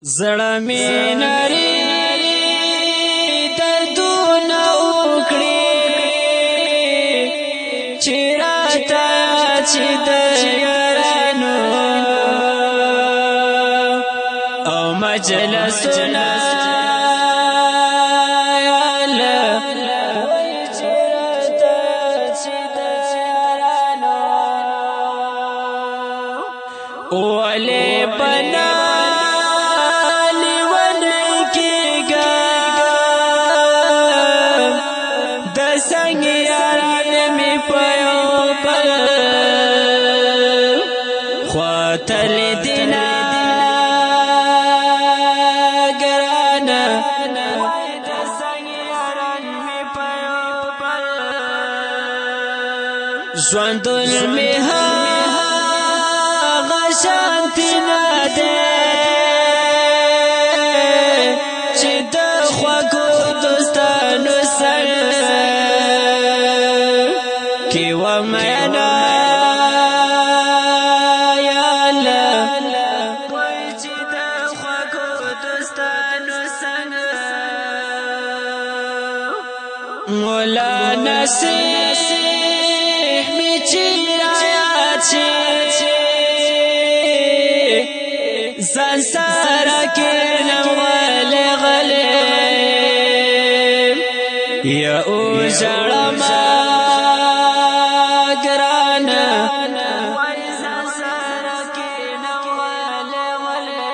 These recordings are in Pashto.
زړه مې نری دردونه وکړي چې راته چې د یارانو او مجلسونه ولې بنا خواتل دینا گرانا ژوندون می هغه شانتی نه دی چې د خوږو دوستانو سره کې ومعنا مولا نصیح می چیرایات زن سارا کنم غلی غلی یا او جرما گرانا زن سارا کنم غلی غلی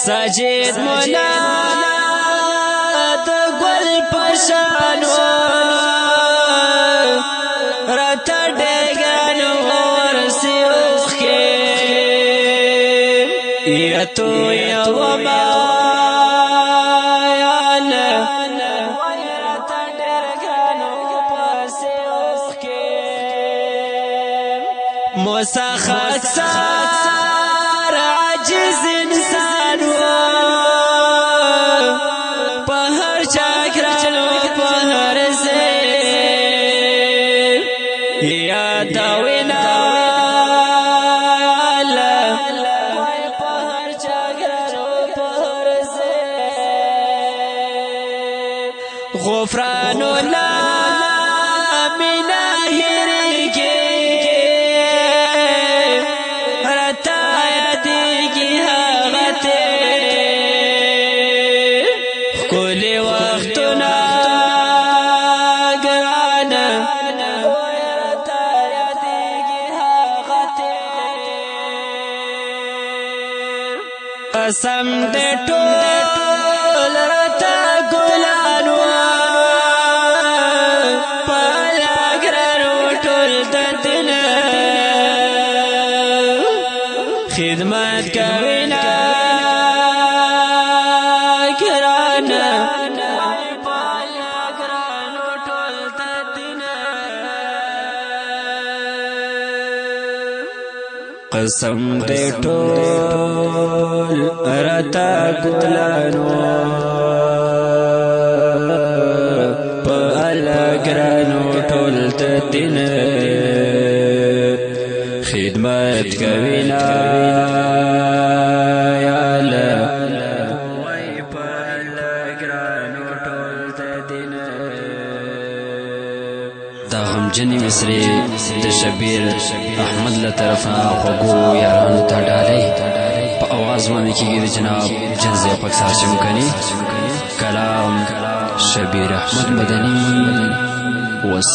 ساجد مولا پشانو رتا ډګانو ورسي اوخه یا تو یا وما یاله رتا ډګانو پسي اوخه مسخت سار عجز انسان یا داوینا وای پهر چاگرانو پهر سے غفران اللہ منا ہرگی رتا یدیگی حاغتے کلی وقتنا قسم دے ټول راته ګلانو پالا ګرانو ټول د دین خدمت کوینا ګرانا پالا ګرانو ټول د دین قسم دے ټول رتا ګلانو په الګرانو ټول د دین خدمت کوینا یاله وای په الګرانو ټول د دین دا غمجنې مصري د شبیر احمد له طرفه خوږو یارانو ته ډالۍ په आवाज باندې کېږي د جناب جنزي پکسار چمکني کلام شبیر احمد مدني وس